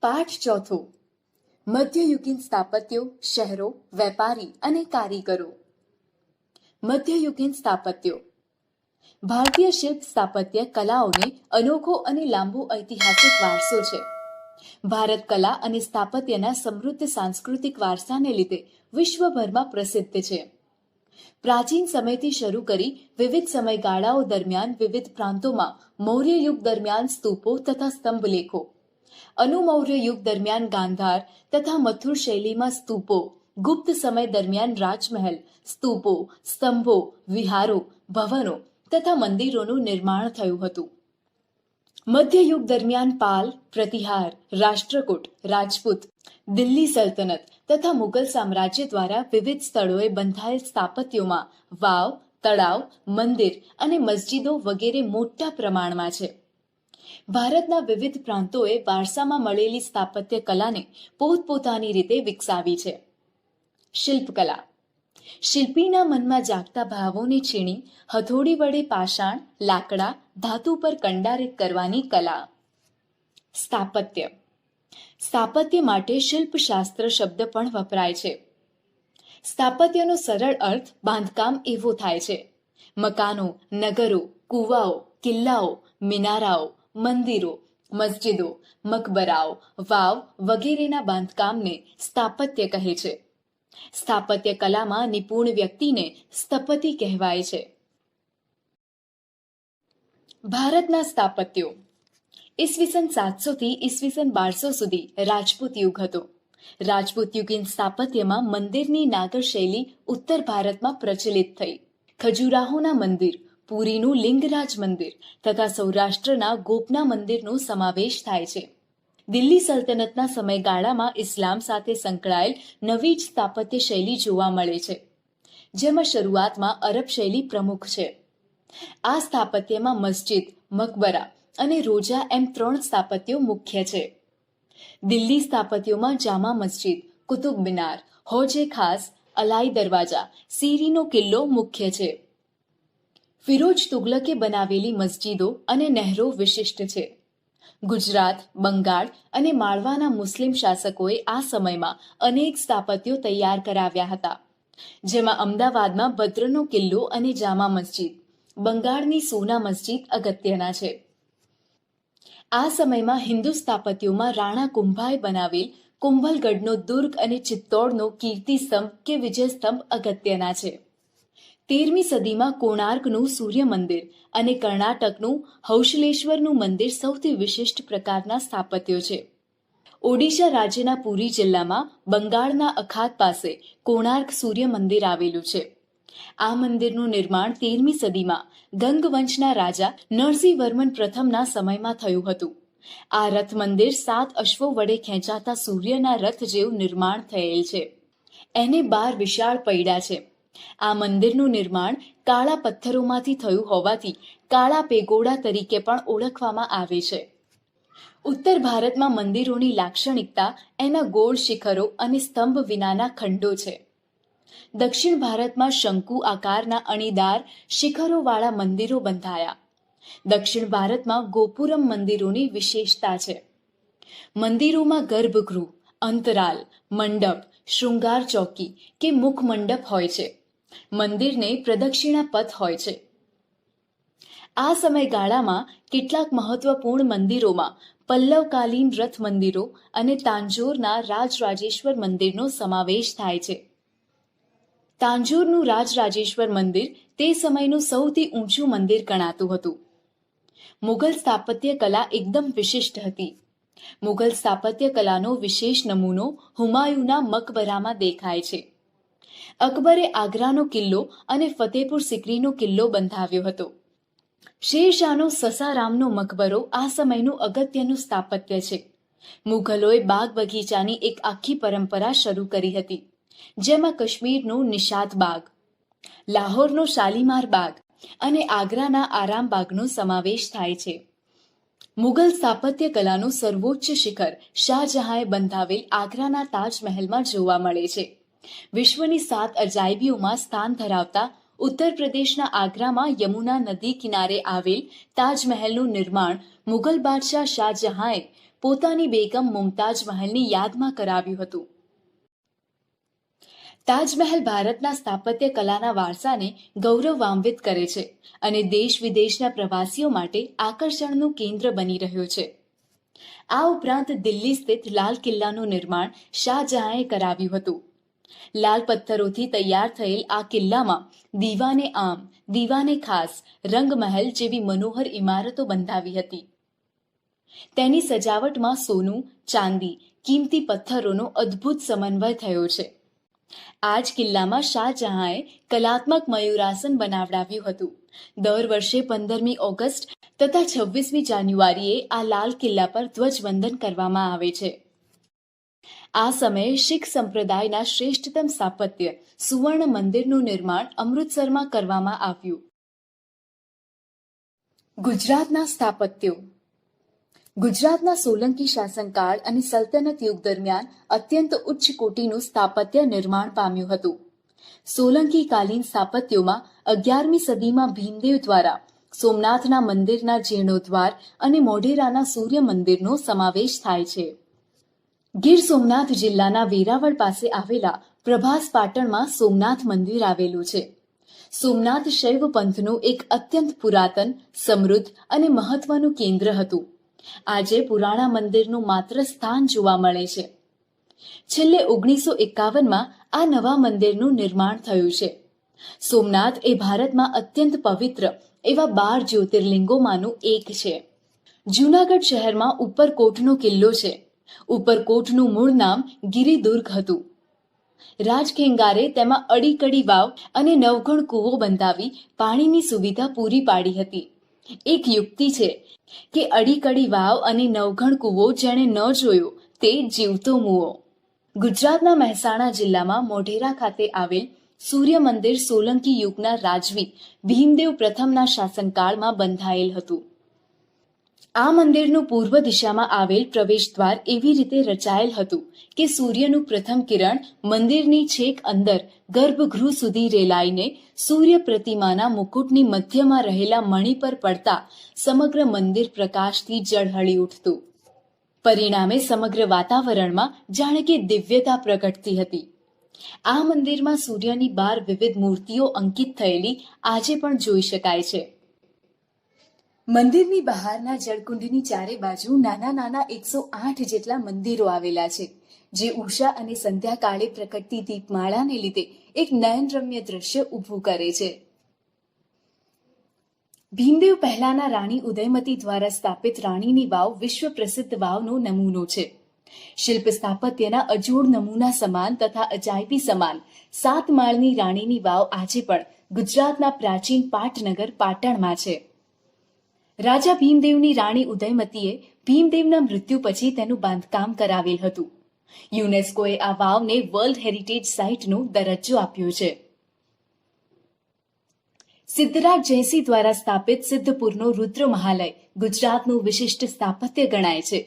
પાઠ ચોથો. મધ્યયુગીન સ્થાપત્યો, શહેરો, વેપારી અને કારીગરો. મધ્યયુગીન સ્થાપત્યો. ભારતીય શિલ્પ સ્થાપત્ય કલાઓને અનોખો અને લાંબો ઐતિહાસિક વારસો છે. ભારત કલા અને સ્થાપત્યના સમૃદ્ધ સાંસ્કૃતિક વારસાને લીધે વિશ્વભરમાં પ્રસિદ્ધ છે. પ્રાચીન સમયથી શરૂ કરી વિવિધ સમયગાળાઓ દરમિયાન વિવિધ પ્રાંતોમાં મૌર્ય યુગ દરમિયાન સ્તૂપો તથા સ્તંભલેખો, અનુમૌર્ય યુગ દરમિયાન ગાંધાર તથા મથુર શૈલીમાં સ્તૂપો, ગુપ્ત સમય દરમિયાન રાજમહેલ, સ્તૂપો, સ્તંભો, વિહારો, ભવનો તથા મંદિરોનું નિર્માણ થયું હતું. મધ્યયુગ દરમિયાન પાલ, પ્રતિહાર, રાષ્ટ્રકૂટ, રાજપૂત, દિલ્હી સલ્તનત તથા મુગલ સામ્રાજ્ય દ્વારા વિવિધ સ્થળોએ બંધાયેલ સ્થાપત્યોમાં વાવ, તળાવ, મંદિર અને મસ્જિદો વગેરે મોટા પ્રમાણમાં છે. ભારતના વિવિધ પ્રાંતોએ વારસામાં મળેલી સ્થાપત્ય કલાને પોતપોતાની રીતે વિકસાવી છે. શિલ્પકલા. શિલ્પીના મનમાં જાગતા ભાવોને છીણી હથોડી વડે પાષાણ, લાકડા, ધાતુ પર કંડારિત કરવાની કલા. સ્થાપત્ય. સ્થાપત્ય માટે શિલ્પશાસ્ત્ર શબ્દ પણ વપરાય છે. સ્થાપત્યનો સરળ અર્થ બાંધકામ એવો થાય છે. મકાનો, નગરો, કૂવાઓ, કિલ્લાઓ, મિનારાઓ, મંદિરો, મસ્જિદો, મકબરાઓ, વાવ વગેરેના બાંધકામને સ્થાપત્ય કહે છે. સ્થાપત્ય કલામાં નિપુણ વ્યક્તિને સ્થપતિ કહેવાય છે. ભારતના સ્થાપત્યો. ઈસવીસન 700 થી ઈસવીસન 1200 સુધી રાજપૂત યુગ હતો. રાજપૂત યુગીન સ્થાપત્યમાં મંદિરની નાગર શૈલી ઉત્તર ભારતમાં પ્રચલિત થઈ. ખજુરાહોના મંદિર, પુરીનું લિંગરાજ મંદિર તથા સૌરાષ્ટ્રના ગોપના મંદિરનો સમાવેશ થાય છે. દિલ્હી સલ્તનતના સમયગાળામાં ઇસ્લામ સાથે સંકળાયેલ નવી જ સ્થાપત્ય શૈલી જોવા મળે છે, જેમાં શરૂઆતમાં અરબ શૈલી પ્રમુખ છે. આ સ્થાપત્યમાં મસ્જિદ, મકબરા અને રોજા એમ 3 સ્થાપત્યો મુખ્ય છે. દિલ્હી સ્થાપત્યોમાં જામા મસ્જિદ, કુતુબ મિનાર, હોજે ખાસ, અલાઈ દરવાજા, સીરીનો કિલ્લો મુખ્ય છે. ફિરોજ તુગલકે બનાવેલી મસ્જિદો અને નહેરો વિશિષ્ટ છે. ગુજરાત, બંગાળ અને માળવાના મુસ્લિમ શાસકોએ આ સમયમાં અનેક સ્થાપત્યો તૈયાર કરાવ્યા હતા, જેમાં અમદાવાદમાં ભદ્રનો કિલ્લો અને જામા મસ્જિદ, બંગાળની સોના મસ્જિદ અગત્યના છે. આ સમયમાં હિન્દુ સ્થાપત્યોમાં રાણા કુંભાએ બનાવેલ કુંભલગઢનો દુર્ગ અને ચિત્તોડનો કીર્તિસ્તંભ કે વિજયસ્તંભ અગત્યના છે. 13મી સદીમાં કોણાર્કનું સૂર્ય મંદિર અને કર્ણાટકનું હૌશલેશ્વરનું મંદિર સૌથી વિશિષ્ટ પ્રકારના સ્થાપત્યો છે. ઓડિશા રાજ્યના પુરી જિલ્લામાં બંગાળના અખાત પાસે કોણાર્ક સૂર્ય મંદિર આવેલું છે. આ મંદિરનું નિર્માણ 13મી સદીમાં ગંગવંશના રાજા નરસિંહવર્મન પ્રથમના સમયમાં થયું હતું. આ રથ મંદિર 7 અશ્વો વડે ખેંચાતા સૂર્યના રથ જેવું નિર્માણ થયેલ છે. એને 12 વિશાળ પૈડા છે. આ મંદિરનું નિર્માણ કાળા પથ્થરોમાંથી થયું હોવાથી કાળા પેગોડા તરીકે પણ ઓળખવામાં આવે છે. ઉત્તર ભારતમાં મંદિરોની લાક્ષણિકતા એના ગોળ શિખરો અને સ્તંભ વિનાના ખંડો છે. દક્ષિણ ભારતમાં શંકુ આકારના અણીદાર શિખરોવાળા મંદિરો બંધાયા. દક્ષિણ ભારતમાં ગોપુરમ મંદિરોની વિશેષતા છે. મંદિરોમાં ગર્ભગૃહ, અંતરાલ, મંડપ, શૃંગાર ચોકી કે મુખ મંડપ હોય છે. મંદિરને પ્રદક્ષિણા પથ હોય છે. આ સમયગાળામાં કેટલાક મહત્વપૂર્ણ મંદિરોમાં પલ્લવકાલીન રથ મંદિરો અને તાંજોરના રાજરાજેશ્વર મંદિરનો સમાવેશ થાય છે. તાંજોરનું રાજરાજેશ્વર મંદિર તે સમયનું સૌથી ઊંચું મંદિર ગણાતું હતું. મુગલ સ્થાપત્ય કલા એકદમ વિશિષ્ટ હતી. મુગલ સ્થાપત્ય કલાનો વિશેષ નમૂનો હુમાયુના મકબરામાં દેખાય છે. અકબરે આગ્રાનો કિલ્લો અને ફતેપુર સિકરીનો કિલ્લો બંધાવ્યો હતો. શેરશાહનો સસારામનો મકબરો આ સમયનું અગત્યનું સ્થાપત્ય છે. મુઘલોએ બાગ બગીચાની એક આખી પરંપરા શરૂ કરી હતી, જેમાં કાશ્મીરનો નિષાદ બાગ, લાહોરનો શાલીમાર બાગ અને આગ્રાના આરામ બાગનો સમાવેશ થાય છે. મુગલ સ્થાપત્ય કલાનું સર્વોચ્ચ શિખર શાહજહાંએ બંધાવેલ આગ્રાના તાજમહેલમાં જોવા મળે છે. વિશ્વની 7 અજાયબીઓમાં સ્થાન ધરાવતા ઉત્તર પ્રદેશના આગ્રામાં યમુના નદી કિનારે આવેલ તાજમહેલનું નિર્માણ મુગલ બાદશાહ શાહજહાંએ પોતાની બેગમ મુમતાજ મહલની યાદમાં કરાવ્યું હતું. તાજમહેલ ભારતના સ્થાપત્ય કલાના વારસાને ગૌરવાન્વિત કરે છે અને દેશ વિદેશના પ્રવાસીઓ માટે આકર્ષણનું કેન્દ્ર બની રહ્યો છે. આ ઉપરાંત દિલ્હી સ્થિત લાલ કિલ્લાનું નિર્માણ શાહજહાંએ કરાવ્યું હતું. લાલ પથ્થરોથી તૈયાર થયેલ આ કિલ્લામાં દીવાને આમ, દીવાને ખાસ, રંગમહેલ જેવી મનોહર ઇમારતો બંધાવી હતી. તેની સજાવટમાં સોનું, ચાંદી, કિંમતી પથ્થરોનો અદ્ભુત સમન્વય થયો છે. આ જ કિલ્લામાં શાહજહાંએ કલાત્મક મયુરાસન બનાવડાવ્યું હતું. દર વર્ષે 15મી ઓગસ્ટ તથા 26મી જાન્યુઆરીએ આ લાલ કિલ્લા પર ધ્વજવંદન કરવામાં આવે છે. આ સમયે શીખ સંપ્રદાયના શ્રેષ્ઠતમ સ્થાપત્ય સુવર્ણ મંદિરનું નિર્માણ અમૃતસરમાં કરવામાં આવ્યું. ગુજરાતના સ્થાપત્યો. ગુજરાતના સોલંકી શાસનકાળ અને સલ્તનત યુગ દરમિયાન અત્યંત ઉચ્ચ કોટીનું સ્થાપત્ય નિર્માણ પામ્યું હતું. સોલંકી કાલીન સ્થાપત્યોમાં 11મી સદીમાં ભીમદેવ દ્વારા સોમનાથના મંદિરના જીર્ણોદ્ધાર અને મોઢેરાના સૂર્ય મંદિરનો સમાવેશ થાય છે. ગીર સોમનાથ જિલ્લાના વેરાવળ પાસે આવેલા પ્રભાસ પાટણમાં સોમનાથ મંદિર આવેલું છે. સોમનાથ શૈવ પંથનું એક અત્યંત પુરાતન, સમૃદ્ધ અને મહત્વનું કેન્દ્ર હતું. આજે પુરાણા મંદિરનું માત્ર સ્થાન જોવા મળે છે. છેલ્લે 1951માં આ નવા મંદિરનું નિર્માણ થયું છે. સોમનાથ એ ભારતમાં અત્યંત પવિત્ર એવા 12 જ્યોતિર્લિંગોમાંનું એક છે. જૂનાગઢ શહેરમાં ઉપરકોટનો કિલ્લો છે. ઉપરકોટનું મૂળ નામ ગિરિદુર્ગ હતું. રાજખેંગારે તેમાં અડીકડી વાવ અને નવઘણ કૂવો બંધાવી પાણીની સુવિધા પૂરી પાડી હતી. એક યુક્તિ છે કે અડીકડી વાવ અને નવઘણ કૂવો જેણે ન જોયો તે જીવતો મૂવો. ગુજરાતના મહેસાણા જિલ્લામાં મોઢેરા ખાતે આવેલ સૂર્ય મંદિર સોલંકી યુગના રાજવી ભીમદેવ પ્રથમના શાસનકાળમાં બંધાયેલ હતું. આ મંદિરનું પૂર્વ દિશામાં આવેલ પ્રવેશદ્વાર એવી રીતે રચાયેલ હતું કે સૂર્યનું પ્રથમ કિરણ મંદિરની છેક અંદર ગર્ભગૃહ સુધી રેલાઈને સૂર્ય પ્રતિમાના મુકુટની મધ્યમાં રહેલા મણિ પર પડતા સમગ્ર મંદિર પ્રકાશથી ઝળહળી ઉઠતું. પરિણામે સમગ્ર વાતાવરણમાં જાણે કે દિવ્યતા પ્રગટતી હતી. આ મંદિરમાં સૂર્યની 12 વિવિધ મૂર્તિઓ અંકિત થયેલી આજે પણ જોઈ શકાય છે. મંદિરની બહારના જળકુંડની ચારે બાજુ નાના નાના 108 જેટલા મંદિરો આવેલા છે, જે ઉષા અને સંધ્યાકાળે પ્રગટતી દીપમાળાને લીધે એક નયનરમ્ય દ્રશ્ય ઊભું કરે છે. ભીમદેવ પહેલાના રાણી ઉદયમતી દ્વારા સ્થાપિત રાણીની વાવ વિશ્વ પ્રસિદ્ધ વાવનો નમૂનો છે. શિલ્પ સ્થાપત્યના અજોડ નમૂના સમાન તથા અજાયબી સમાન 7 માળની રાણીની વાવ આજે પણ ગુજરાતના પ્રાચીન પાટનગર પાટણમાં છે. રાજા ભીમદેવની રાણી ઉદયમતીએ ભીમદેવના મૃત્યુ પછી તેનું બાંધકામ કરાવેલ હતું. યુનેસ્કોએ આ વાવને વર્લ્ડ હેરિટેજ સાઇટનો દરજ્જો આપ્યો છે. સિદ્ધરાજ જયસિંહ દ્વારા સ્થાપિત સિદ્ધપુરનો રુદ્ર મહાલય ગુજરાતનું વિશિષ્ટ સ્થાપત્ય ગણાય છે.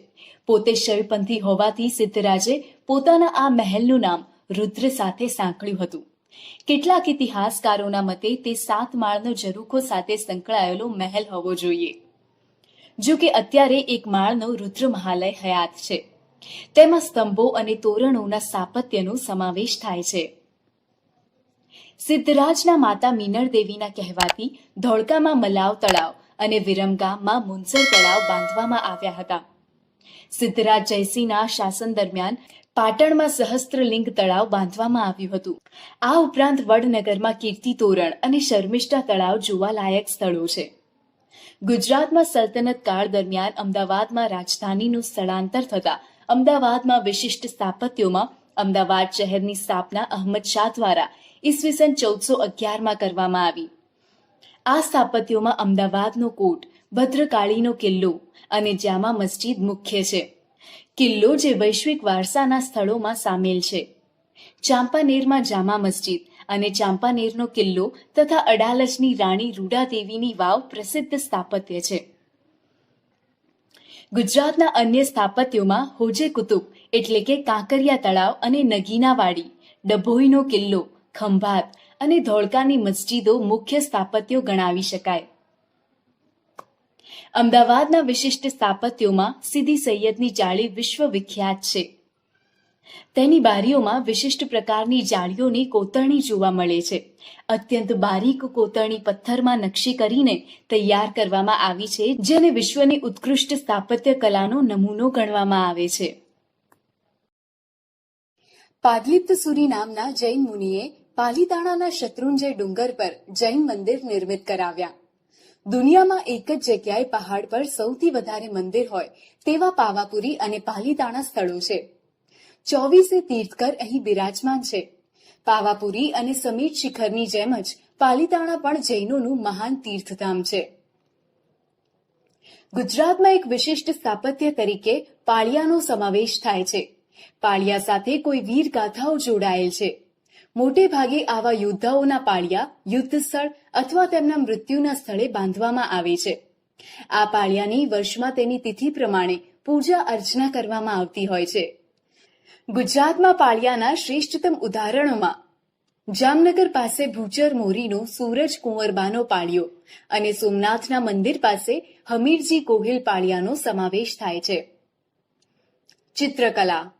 પોતે શૈવપંથી હોવાથી સિદ્ધરાજે પોતાના આ મહેલનું નામ રુદ્ર સાથે સાંકળ્યું હતું. કેટલાક ઇતિહાસકારોના મતે તે 7 માળનો ઝરૂખો સાથે સંકળાયેલો મહેલ હોવો જોઈએ. જો કે અત્યારે 1 માળનો રુદ્ર મહાલય હયાત છે. તેમાં સ્તંભો અને તોરણોના સ્થાપત્યનો સમાવેશ થાય છે. સિદ્ધરાજના માતા મીનળ દેવીના કહેવાથી ધોળકામાં મલાવ તળાવ અને વિરમગામમાં મુનસર તળાવ બાંધવામાં આવ્યા હતા. સિદ્ધરાજ જયસિંહના શાસન દરમિયાન પાટણમાં સહસ્ત્રલિંગ તળાવ બાંધવામાં આવ્યું હતું. આ ઉપરાંત વડનગરમાં કીર્તિ તોરણ અને શર્મિષ્ઠા તળાવ જોવાલાયક સ્થળો છે. ગુજરાતમાં સલ્તનત કાળ દરમિયાન અમદાવાદમાં રાજધાનીનું સ્થળાંતર થતા અમદાવાદમાં વિશિષ્ટ સ્થાપત્યોમાં અમદાવાદ શહેરની સ્થાપના અહમદ શાહ દ્વારા ઈસવીસન 1411માં કરવામાં આવી. આ સ્થાપત્યોમાં અમદાવાદનો કોટ, ભદ્રકાળીનો કિલ્લો અને જામા મસ્જિદ મુખ્ય છે. કિલ્લો જે વૈશ્વિક વારસાના સ્થળોમાં સામેલ છે. ચાંપાનેરમાં જામા મસ્જિદ અને ચાંપાનેરનો કિલ્લો તથા અડાલજની રાણી રૂડાદેવીની વાવ પ્રસિદ્ધ સ્થાપત્ય છે. ગુજરાતના અન્ય સ્થાપત્યોમાં હોજે કુતુબ એટલે કે કાંકરિયા તળાવ અને નગીનાવાડી, ડભોઈનો કિલ્લો, ખંભાત અને ધોળકાની મસ્જિદો મુખ્ય સ્થાપત્યો ગણાવી શકાય. અમદાવાદના વિશિષ્ટ સ્થાપત્યોમાં સીદી સૈયદની જાળી વિશ્વવિખ્યાત છે. તેની બારીઓમાં વિશિષ્ટ પ્રકારની જાળીઓની કોતરણી જોવા મળે છે. અત્યંત બારીક કોતરણી પથ્થરમાં નકશી કરીને તૈયાર કરવામાં આવી છે, જેને વિશ્વની ઉત્કૃષ્ટ સ્થાપત્ય કલાનો નમૂનો ગણવામાં આવે છે. પાદલિપ્ત સુરી નામના જૈન મુનિએ પાલીતાણાના શત્રુંજય ડુંગર પર જૈન મંદિર નિર્મિત કરાવ્યા. દુનિયામાં એક જ જગ્યાએ પહાડ પર સૌથી વધારે મંદિર હોય તેવા પાવાપુરી અને પાલીતાણા સ્થળો છે. 24 તીર્થકર અહીં બિરાજમાન છે. પાવાપુરી અને સમીર શિખરની જેમ જ પાલીતાણા પણ જૈનોનું મહાન તીર્થધામ છે. ગુજરાતમાં એક વિશિષ્ટ સ્થાપત્ય તરીકે પાળિયાનો સમાવેશ થાય છે. પાળિયા સાથે કોઈ વીર ગાથાઓ જોડાયેલ છે. મોટે ભાગે આવા યોદ્ધાઓના પાળિયા યુદ્ધ સ્થળ અથવા તેમના મૃત્યુના સ્થળે બાંધવામાં આવે છે. આ પાળિયાની વર્ષમાં તેની તિથિ પ્રમાણે પૂજા અર્ચના કરવામાં આવતી હોય છે. ગુજરાતમાં પાળિયાના શ્રેષ્ઠતમ ઉદાહરણોમાં જામનગર પાસે ભૂચર મોરીનો સૂરજ કુંવરબાનો પાળિયો અને સોમનાથના મંદિર પાસે હમીરજી ગોહિલ પાળિયાનો સમાવેશ થાય છે. ચિત્રકલા.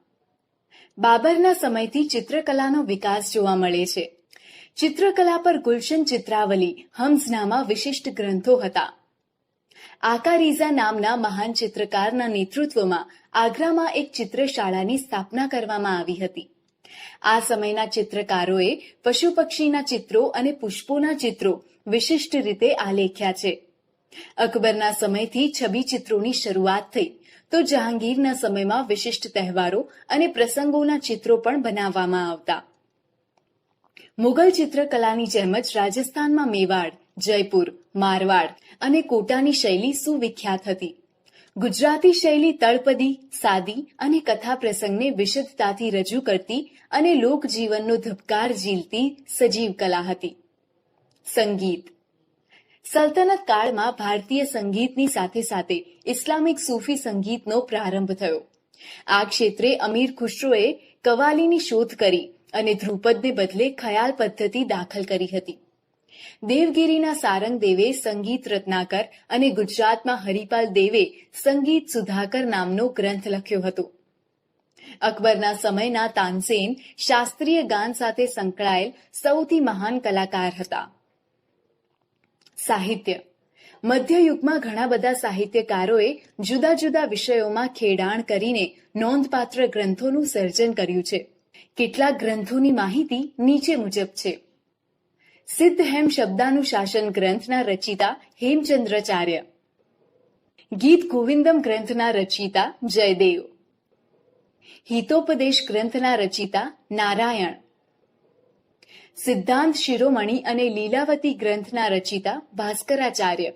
બાબરના સમયથી ચિત્રકલાનો વિકાસ જોવા મળે છે. ચિત્રકલા પર ગુલશન ચિત્રાવલી હમ્સનામા વિશિષ્ટ ગ્રંથો હતા. આકારીઝા નામના મહાન ચિત્રકારના નેતૃત્વમાં આગ્રામાં એક ચિત્રશાળાની સ્થાપના કરવામાં આવી હતી. આ સમયના ચિત્રકારોએ પશુ પક્ષીના ચિત્રો અને પુષ્પોના ચિત્રો વિશિષ્ટ રીતે આલેખ્યા છે. અકબરના સમયથી છબી ચિત્રોની શરૂઆત થઈ તો જહાંગીરના સમયમાં વિશિષ્ટ તહેવારો અને પ્રસંગોના ચિત્રો પણ બનાવવામાં આવતા. મુગલ ચિત્રકલાની જેમ જ રાજસ્થાનમાં મેવાડ, જયપુર, મારવાડ અને કોટાની શૈલી સુવિખ્યાત હતી. ગુજરાતી શૈલી તળપદી, સાદી અને કથા પ્રસંગને વિશદતાથી રજૂ કરતી અને લોકજીવનનો ધબકાર ઝીલતી સજીવ કલા હતી. સંગીત. સલ્તનત કાળમાં ભારતીય સંગીતની સાથે સાથે ઇસ્લામિક સૂફી સંગીતનો પ્રારંભ થયો. આ ક્ષેત્રે અમીર ખુશરોએ કવાલીની શોધ કરી અને ધ્રુપદને બદલે ખયાલ પદ્ધતિ દાખલ કરી હતી. દેવગીરીના સારંગ દેવે સંગીત રત્નાકર અને ગુજરાતમાં હરિપાલ દેવે સંગીત સુધાકર નામનો ગ્રંથ લખ્યો હતો. અકબરના સમયના તાનસેન શાસ્ત્રીય ગાન સાથે સંકળાયેલ સૌથી મહાન કલાકાર હતા. સાહિત્ય. મધ્યયુગમાં ઘણા બધા સાહિત્યકારોએ જુદા જુદા વિષયોમાં ખેડાણ કરીને નોંધપાત્ર ગ્રંથોનું સર્જન કર્યું છે. કેટલાક ગ્રંથોની માહિતી નીચે મુજબ છે. સિદ્ધહેમ શબ્દાનુશાસન ગ્રંથના રચિતા હેમચંદ્રાચાર્ય. ગીત ગોવિંદમ ગ્રંથના રચિતા જયદેવ. હિતોપદેશ ગ્રંથના રચિતા નારાયણ. સિદ્ધાંત શિરોમણી અને લીલાવતી ગ્રંથના રચિતા ભાસ્કરાચાર્ય.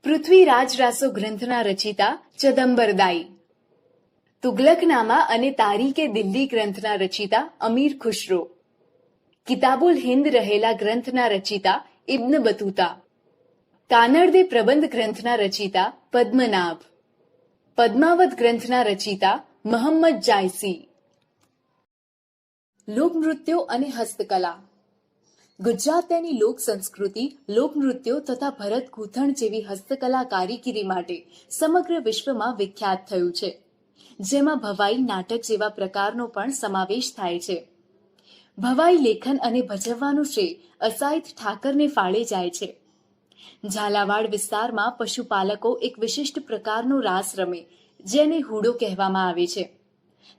પૃથ્વીરાજ રાસો ગ્રંથના રચિતા ચદંબરદાઈ. તુગલકનામા અને તારીકે દિલ્હી ગ્રંથના રચિતા અમીર ખુશરો. કિતાબુલ હિન્દ રહેલા ગ્રંથના રચિતા ઇબ્ન બતુતા. કાનડદે પ્રબંધ ગ્રંથના રચિતા પદ્મનાભ. પદ્માવત ગ્રંથના રચિતા મહમ્મદ જાયસી. લોકનૃત્યો અને હસ્તકલા. ગુજરાત તેની લોક સંસ્કૃતિ, લોકનૃત્યો તથા ભરત ગૂંથણ જેવી હસ્તકલા કારીગીરી માટે સમગ્ર વિશ્વમાં વિખ્યાત થયું છે, જેમાં ભવાઈ નાટક જેવા પ્રકારનો પણ સમાવેશ થાય છે. ભવાઈ લેખન અને ભજવવાનું શ્રેય અસાઇદ ઠાકરને ફાળે જાય છે. ઝાલાવાડ વિસ્તારમાં પશુપાલકો એક વિશિષ્ટ પ્રકારનો રાસ રમે, જેને હુડો કહેવામાં આવે છે.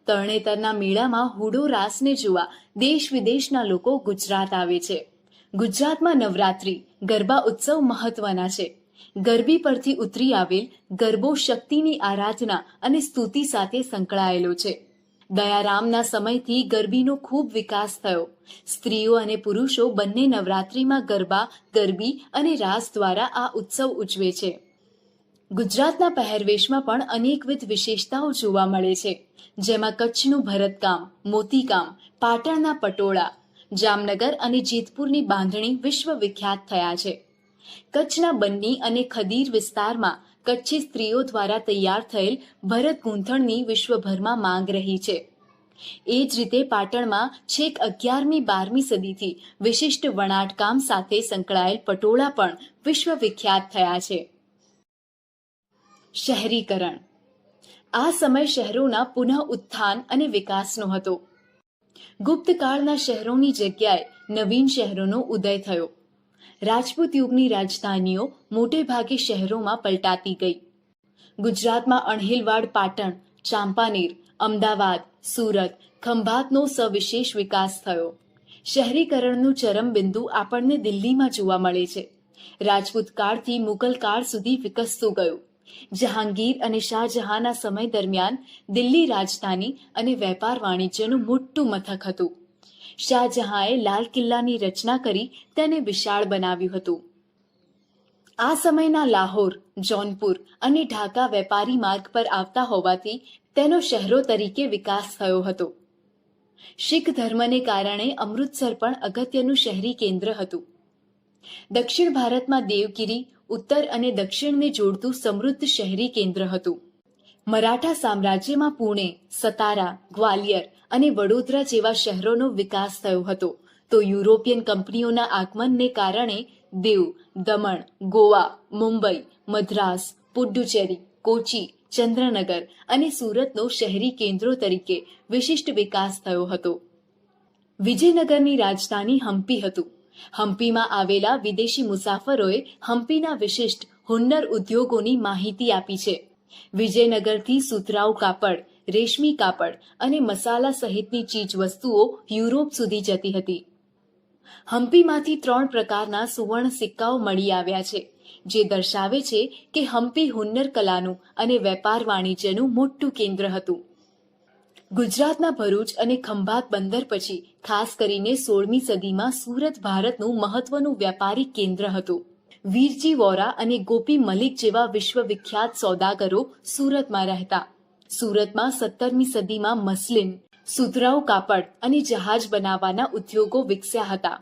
તરણેતરના મેળામાં હુડો રાસને જોવા દેશ વિદેશના લોકો ગુજરાત આવે છે. ગુજરાતમાં નવરાત્રી, ગરબા ઉત્સવ મહત્વના છે. ગરબી પરથી ઉતરી આવેલ ગરબો શક્તિની આરાધના અને સ્તુતિ સાથે સંકળાયેલો છે. દયારામના સમયથી ગરબીનો ખૂબ વિકાસ થયો. સ્ત્રીઓ અને પુરુષો બંને નવરાત્રીમાં ગરબા, ગરબી અને રાસ દ્વારા આ ઉત્સવ ઉજવે છે. ગુજરાતના પહેરવેશમાં પણ અનેકવિધ વિશેષતાઓ જોવા મળે છે, જેમાં કચ્છનું ભરતકામ, મોતીકામ, પાટણના પટોળા, જામનગર અને જેતપુરની બાંધણી વિશ્વવિખ્યાત થયા છે. કચ્છના બન્ની અને ખદીર વિસ્તારમાં કચ્છી સ્ત્રીઓ દ્વારા તૈયાર થયેલ ભરત ગૂંથણની વિશ્વભરમાં માંગ રહી છે. એ જ રીતે પાટણમાં છેક 11મી-12મી સદીથી વિશિષ્ટ વણાટકામ સાથે સંકળાયેલ પટોળા પણ વિશ્વવિખ્યાત થયા છે. શહેરીકરણ. આ સમય શહેરોના પુનઃ ઉત્થાન અને વિકાસનો હતો. ગુપ્તકાળના શહેરોની જગ્યાએ નવીન શહેરોનો ઉદય થયો. રાજપૂત યુગની રાજધાનીઓ મોટે ભાગે શહેરોમાં પલટાતી ગઈ. ગુજરાતમાં અણહિલવાડ, પાટણ, ચાંપાનેર, અમદાવાદ, સુરત, ખંભાતનો સવિશેષ વિકાસ થયો. શહેરીકરણનું ચરમબિંદુ આપણને દિલ્હીમાં જોવા મળે છે. રાજપૂત કાળથી મુગલ કાળ સુધી વિકસતું ગયું. જહાંગીર અને શાહજહાંના સમય દરમિયાન દિલ્હી રાજધાની અને વેપાર વાણિજ્યનું મોટું મથક હતું. શાહજહાંએ લાલ કિલ્લાની રચના કરી તેને વિશાળ બનાવ્યું હતું. આ સમયના લાહોર, જૌનપુર અને ઢાકા વેપારી માર્ગ પર આવતા હોવાથી તેનો શહેરો તરીકે વિકાસ થયો હતો. શીખ ધર્મને કારણે અમૃતસર પણ અગત્યનું શહેરી કેન્દ્ર હતું. દક્ષિણ ભારતમાં દેવગિરી ઉત્તર અને દક્ષિણને જોડતું સમૃદ્ધ શહેરી કેન્દ્ર હતું. મરાઠા સામ્રાજ્યમાં પુણે, સતારા, ગ્વાલિયર અને વડોદરા જેવા શહેરોનો વિકાસ થયો હતો. તો યુરોપિયન કંપનીઓના આગમનને કારણે દીવ, દમણ, ગોવા, મુંબઈ, મદ્રાસ, પુડ્ડુચેરી, કોચી, ચંદ્રનગર અને સુરતનો શહેરી કેન્દ્રો તરીકે વિશિષ્ટ વિકાસ થયો હતો. વિજયનગરની રાજધાની હમ્પી હતું. હમ્પીમાં આવેલા વિદેશી મુસાફરોએ હમ્પીના વિશિષ્ટ હુન્નર ઉદ્યોગોની માહિતી આપી છે. વિજયનગરથી સુતરાઉ કાપડ, રેશમી કાપડ અને મસાલા સહિતની ચીજ વસ્તુઓ યુરોપ સુધી જતી હતી. હમ્પીમાંથી 3 પ્રકારના સુવર્ણ સિક્કાઓ મળી આવ્યા છે, જે દર્શાવે છે કે હમ્પી હુન્નર કલાનું અને વેપાર વાણિજ્યનું મોટું કેન્દ્ર હતું. ગુજરાતના ભરૂચ અને ખંભાત બંદર પછી ખાસ કરીને 16મી સદીમાં સુરત ભારતનું મહત્વનું વ્યાપારિક કેન્દ્ર હતું. વીરજી વોરા અને ગોપી મલિક જેવા વિશ્વવિખ્યાત સોદાગરો સુરતમાં રહેતા. સુરતમાં 17મી સદીમાં મસલિન, સુતરાઉ કાપડ અને જહાજ બનાવવાના ઉદ્યોગો વિકસ્યા હતા.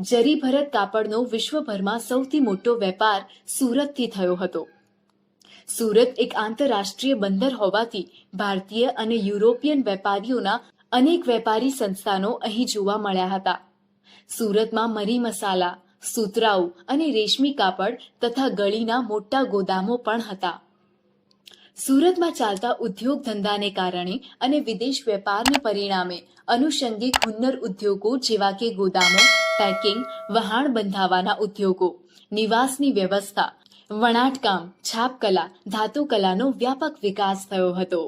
જરીભરત કાપડનો વિશ્વભરમાં સૌથી મોટો વેપાર સુરતથી થયો હતો. સુરત એક આંતરરાષ્ટ્રીય બંદર હોવાથી ભારતીય અને યુરોપિયન વેપારીઓના અનેક વેપારી સંસ્થાનો અહીં જોવા મળ્યા હતા. સુરતમાં મરી મસાલા, સુતરાઉ અને રેશમી કાપડ તથા ગળીના મોટા ગોદામો પણ હતા. સુરતમાં ચાલતા ઉદ્યોગ ધંધાને કારણે અને વિદેશ વેપારને પરિણામે અનુષંગિક હુન્નર ઉદ્યોગો જેવા કે ગોદામો, પેકિંગ, વહાણ બંધાવાના ઉદ્યોગો, નિવાસની વ્યવસ્થા, વણાટકામ, છાપકલા, ધાતુકલાનો વ્યાપક વિકાસ થયો હતો.